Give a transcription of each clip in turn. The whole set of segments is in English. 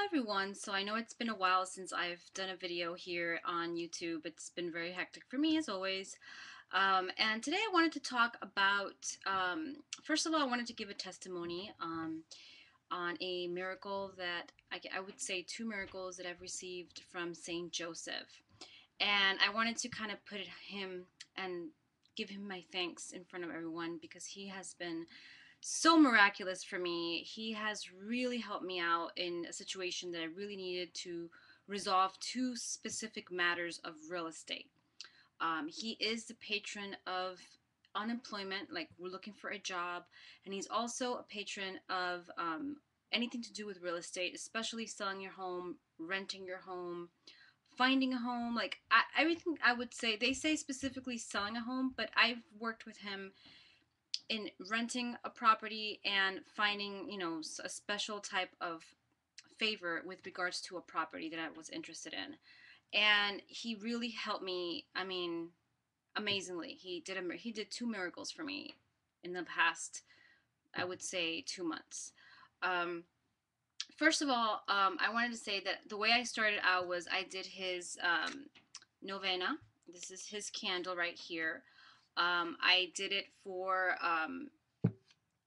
Hi everyone, so I know it's been a while since I've done a video here on YouTube. It's been very hectic for me as always. And today I wanted to talk about, first of all, I wanted to give a testimony on a miracle that I would say two miracles that I've received from Saint Joseph. And I wanted to kind of put him and give him my thanks in front of everyone because he has been so miraculous for me. He has really helped me out in a situation that I really needed to resolve two specific matters of real estate. He is the patron of unemployment, like we're looking for a job, and he's also a patron of anything to do with real estate, especially selling your home, renting your home, finding a home. Like everything, I would say, they say specifically selling a home, but I've worked with him in renting a property and finding, a special type of favor with regards to a property that I was interested in. And he really helped me. I mean, amazingly, he did two miracles for me in the past, I would say, 2 months. Um, First of all, I wanted to say that the way I started out was I did his novena. This is his candle right here. I did it for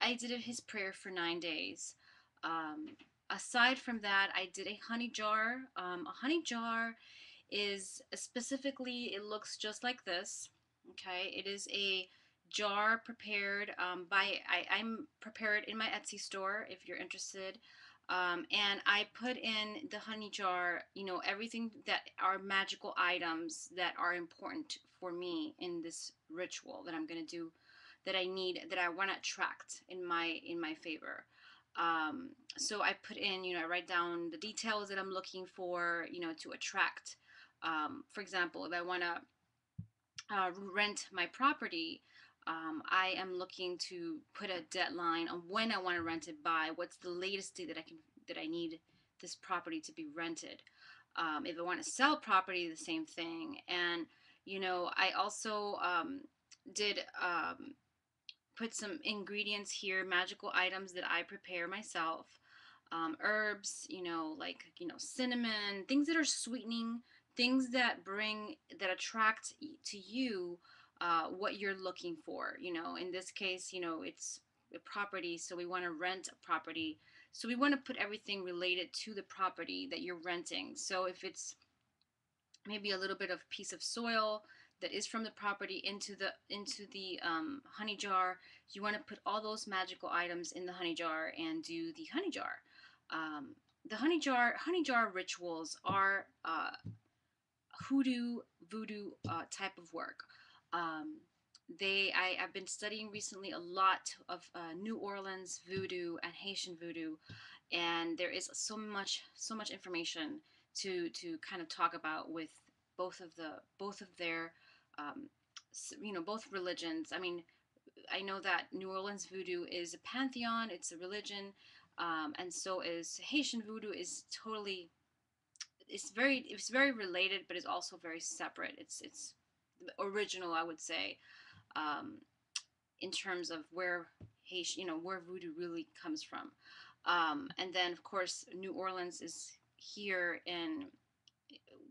I did his prayer for 9 days. Um, Aside from that, I did a honey jar. A honey jar is specifically, it looks just like this. Okay, it is a jar prepared I'm prepared in my Etsy store if you're interested. And I put in the honey jar, everything that are magical items that are important for me in this ritual that I'm going to do, that I need, that I want to attract in my favor. So I put in, I write down the details that I'm looking for, to attract. For example, if I want to rent my property, I am looking to put a deadline on when I want to rent it by. What's the latest day that I need this property to be rented? If I want to sell property, the same thing. And I also did put some ingredients here, magical items that I prepare myself. Herbs, like cinnamon, things that are sweetening, things that attract to you what you're looking for. In this case, it's a property, so we want to rent a property. So we want to put everything related to the property that you're renting. So if it's maybe a little bit of piece of soil that is from the property into the honey jar. You want to put all those magical items in the honey jar and do the honey jar. The honey jar rituals are hoodoo voodoo type of work. Um, I've been studying recently a lot of New Orleans voodoo and Haitian voodoo, and there is so much information to kind of talk about with both of their um, both religions. I mean, I know that New Orleans voodoo is a pantheon, it's a religion, and so is Haitian voodoo. Is totally, it's very related, but it's also very separate. It's original, I would say, um, in terms of where Haitian, where voodoo really comes from. And then, of course, New Orleans is here in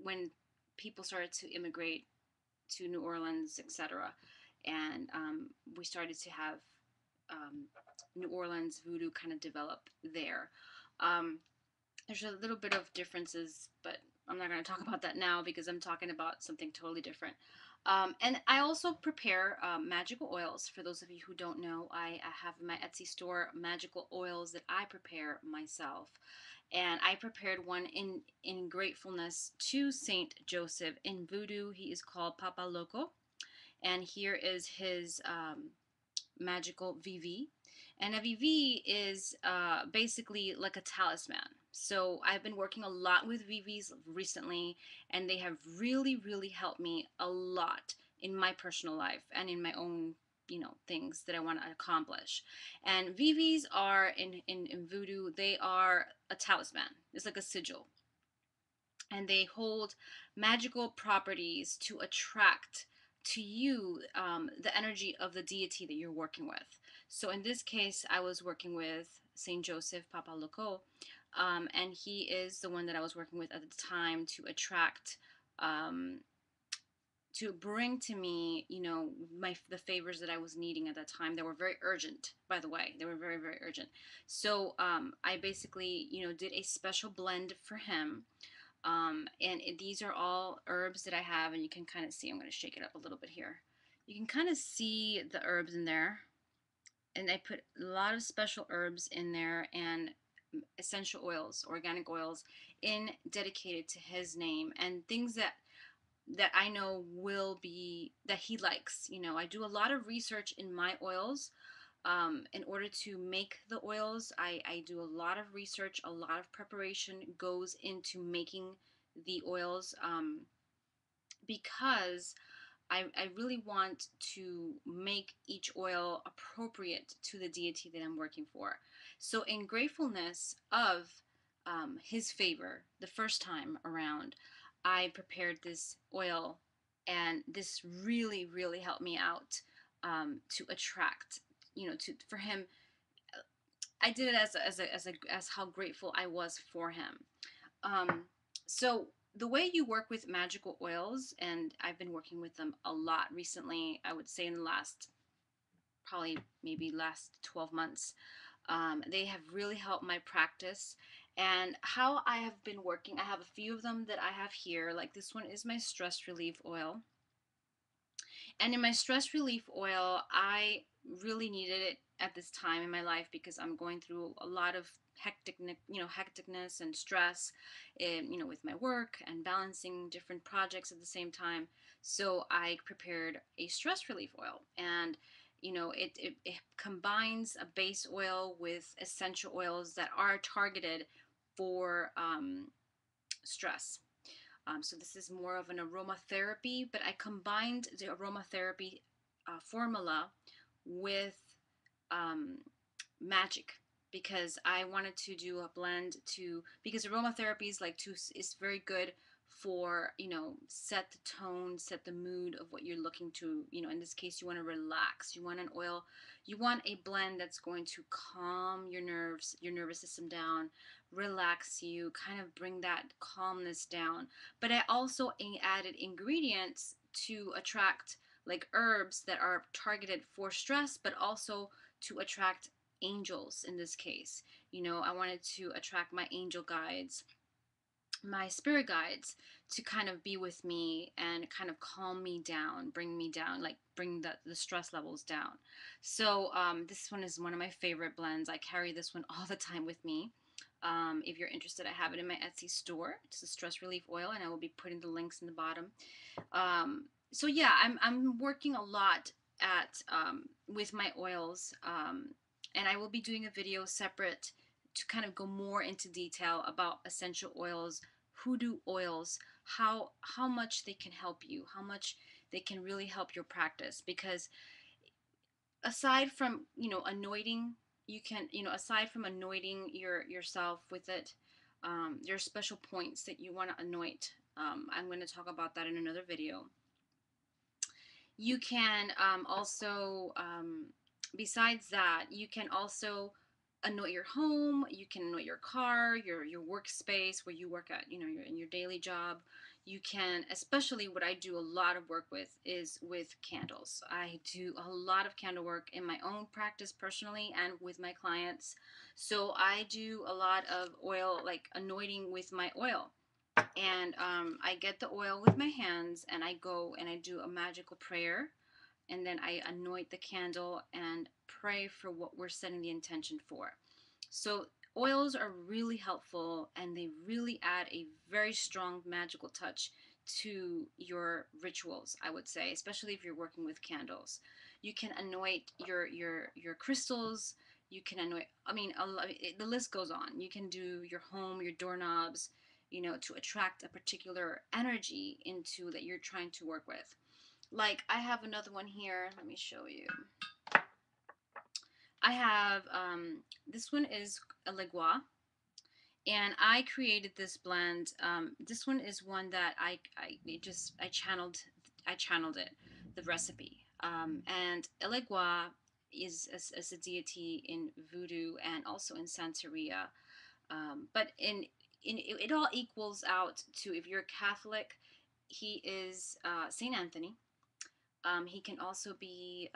when people started to immigrate to New Orleans, etc. And we started to have um, New Orleans voodoo kind of develop there. Um, there's a little bit of differences, but I'm not going to talk about that now because I'm talking about something totally different. And I also prepare magical oils. For those of you who don't know, I have in my Etsy store magical oils that I prepare myself. And I prepared one in gratefulness to Saint Joseph. In voodoo, he is called Papa Loco. And here is his magical VV. And a VV is basically like a talisman. So I've been working a lot with VVs recently, and they have really, really helped me a lot in my personal life and in my own, things that I want to accomplish. And VVs are in voodoo, they are a talisman. It's like a sigil. And they hold magical properties to attract to you the energy of the deity that you're working with. So in this case, I was working with Saint Joseph Papa Loco, And he is the one that I was working with at the time to attract, um, to bring to me, the favors that I was needing at that time. They were very urgent, by the way. They were very, very urgent. So I basically, did a special blend for him. These are all herbs that I have, and you can kind of see. I'm going to shake it up a little bit here. You can kind of see the herbs in there, and I put a lot of special herbs in there and essential oils, organic oils, in dedicated to his name, and things that I know will be that he likes. I do a lot of research in my oils. In order to make the oils, I do a lot of research, a lot of preparation goes into making the oils, because I really want to make each oil appropriate to the deity that I'm working for. So, in gratefulness of his favor the first time around, I prepared this oil, and this really, really helped me out, to attract, for him. I did it as how grateful I was for him. Um, so the way you work with magical oils, and I've been working with them a lot recently, I would say in the last, probably maybe last 12 months, they have really helped my practice. And how I have been working, I have a few of them that I have here. Like this one is my stress relief oil. And in my stress relief oil, I really needed it at this time in my life because I'm going through a lot of hecticness and stress, with my work and balancing different projects at the same time. So I prepared a stress relief oil, and it combines a base oil with essential oils that are targeted for stress. So this is more of an aromatherapy, but I combined the aromatherapy formula with um, magic, because I wanted to do a blend because aromatherapy is very good for, set the tone, set the mood of what you're looking to, in this case, you want to relax. You want an oil, you want a blend that's going to calm your nerves, your nervous system down, relax you, kind of bring that calmness down. But I also added ingredients to attract, like herbs that are targeted for stress, but also to attract angels in this case. I wanted to attract my angel guides, my spirit guides, to kind of be with me and kind of calm me down, bring me down, like bring the stress levels down. So this one is one of my favorite blends. I carry this one all the time with me. If you're interested, I have it in my Etsy store. It's a stress relief oil, and I will be putting the links in the bottom. So yeah, I'm working a lot at with my oils, and I will be doing a video separate to kind of go more into detail about essential oils, hoodoo oils, how much they can help you, how much they can really help your practice. Because aside from anointing, you can aside from anointing yourself with it, there are special points that you want to anoint. I'm going to talk about that in another video. You can also, besides that, you can also anoint your home. You can anoint your car, your workspace where you work at, in your daily job. You can, especially what I do a lot of work with is with candles. I do a lot of candle work in my own practice personally and with my clients. So I do a lot of oil, like anointing with my oil. And I get the oil with my hands, and I go and I do a magical prayer, and then I anoint the candle and pray for what we're setting the intention for. So oils are really helpful, and they really add a very strong magical touch to your rituals, I would say, especially if you're working with candles. You can anoint your crystals. You can anoint, I mean, the list goes on. You can do your home, your doorknobs, to attract a particular energy into that you're trying to work with. Like I have another one here. Let me show you. I have this one is a Legua, and I created this blend. This one is one that I channeled it, the recipe. And Elegua is a deity in Voodoo and also in Santeria. But it all equals out to, if you're Catholic, he is Saint Anthony. He can also be,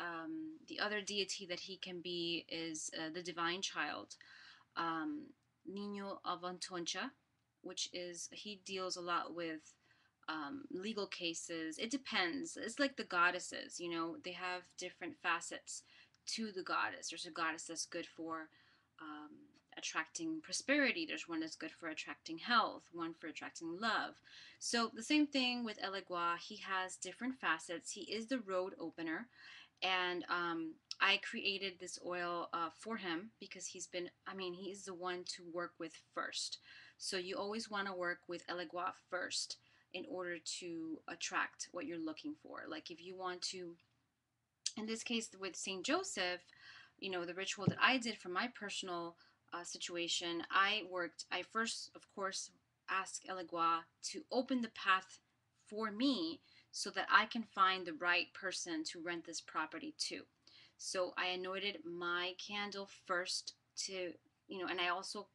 the other deity that he can be is the Divine Child, um, Niño of Antoncha, which is, he deals a lot with legal cases. It depends. It's like the goddesses, you know, they have different facets to the goddess. There's a goddess that's good for um, attracting prosperity. There's one that's good for attracting health, one for attracting love. So the same thing with Elegua. He has different facets. He is the road opener, and I created this oil for him because he's been, I mean, he's the one to work with first. So you always want to work with Elegua first in order to attract what you're looking for. Like if you want to, in this case with Saint Joseph, you know, the ritual that I did for my personal situation, I first, of course, asked Elegua to open the path for me so that I can find the right person to rent this property to. So I anointed my candle first to, you know, and I also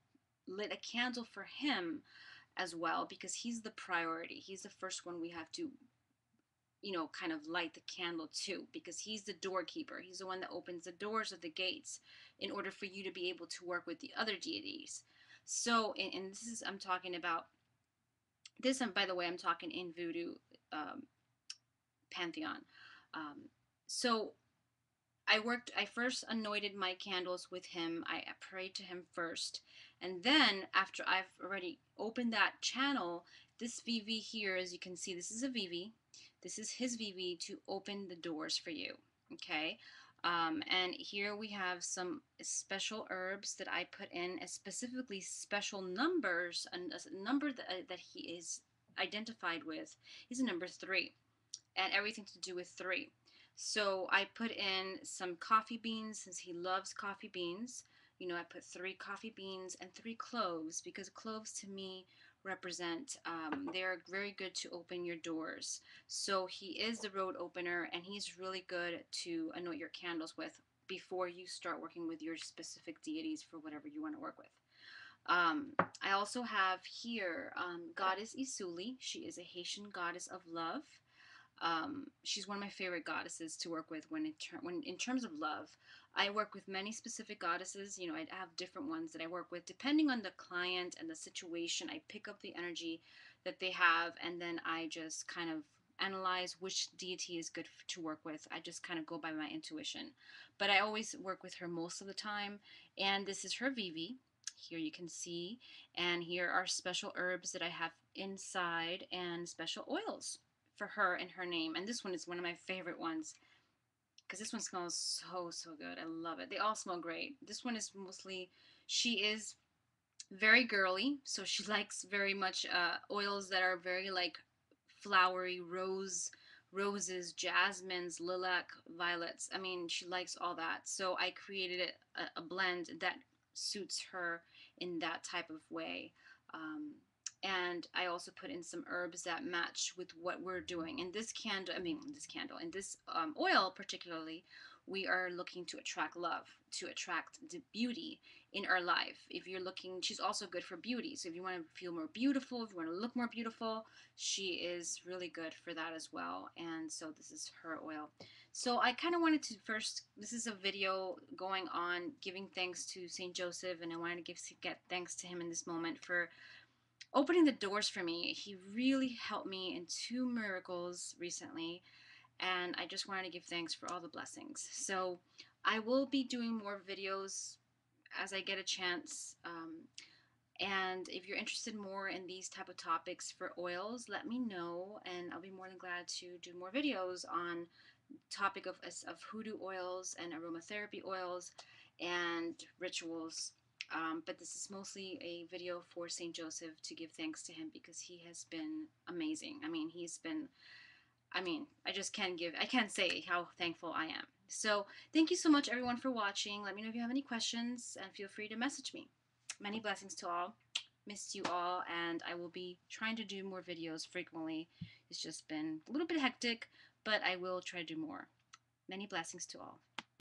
lit a candle for him as well because he's the priority. He's the first one we have to, you know, kind of light the candle to, because he's the doorkeeper. He's the one that opens the doors of the gates in order for you to be able to work with the other deities. So, and this is, I'm talking about this, and by the way, I'm talking in Voodoo pantheon. So I first anointed my candles with him. I prayed to him first. And then after I've already opened that channel, this VV here, as you can see, this is a VV. This is his VV to open the doors for you. Okay. And here we have some special herbs that I put in, specifically special numbers, and a number that he is identified with is a number 3, and everything to do with 3. So I put in some coffee beans since he loves coffee beans. You know, I put 3 coffee beans and 3 cloves because cloves to me represent, they're very good to open your doors. So he is the road opener, and he's really good to anoint your candles with before you start working with your specific deities for whatever you want to work with. I also have here Goddess Isuli. She is a Haitian goddess of love. She's one of my favorite goddesses to work with when in terms of love. I work with many specific goddesses. You know, I have different ones that I work with depending on the client and the situation. I pick up the energy that they have, and then I just kind of analyze which deity is good to work with. I just kind of go by my intuition, but I always work with her most of the time. And this is her VV. Here you can see, and here are special herbs that I have inside and special oils for her and her name. And this one is one of my favorite ones because this one smells so good. I love it. They all smell great. This one is mostly, she is very girly, so she likes very much oils that are very like flowery, roses, jasmines, lilac, violets. I mean, she likes all that. So I created a blend that suits her in that type of way. And I also put in some herbs that match with what we're doing. In this candle, in this oil particularly, we are looking to attract love, to attract the beauty in our life. If you're looking, she's also good for beauty. So if you want to feel more beautiful, if you want to look more beautiful, she is really good for that as well. And so this is her oil. So I kind of wanted to first, this is a video going on giving thanks to Saint Joseph, and I wanted to get thanks to him in this moment for opening the doors for me. He really helped me in 2 miracles recently, and I just wanted to give thanks for all the blessings. So I will be doing more videos as I get a chance. And if you're interested more in these type of topics for oils, let me know, and I'll be more than glad to do more videos on topic of hoodoo oils and aromatherapy oils and rituals. But this is mostly a video for St. Joseph to give thanks to him because he has been amazing. I mean, I can't say how thankful I am. So thank you so much everyone for watching. Let me know if you have any questions, and feel free to message me. Many blessings to all. Missed you all, and I will be trying to do more videos frequently. It's just been a little bit hectic, but I will try to do more. Many blessings to all.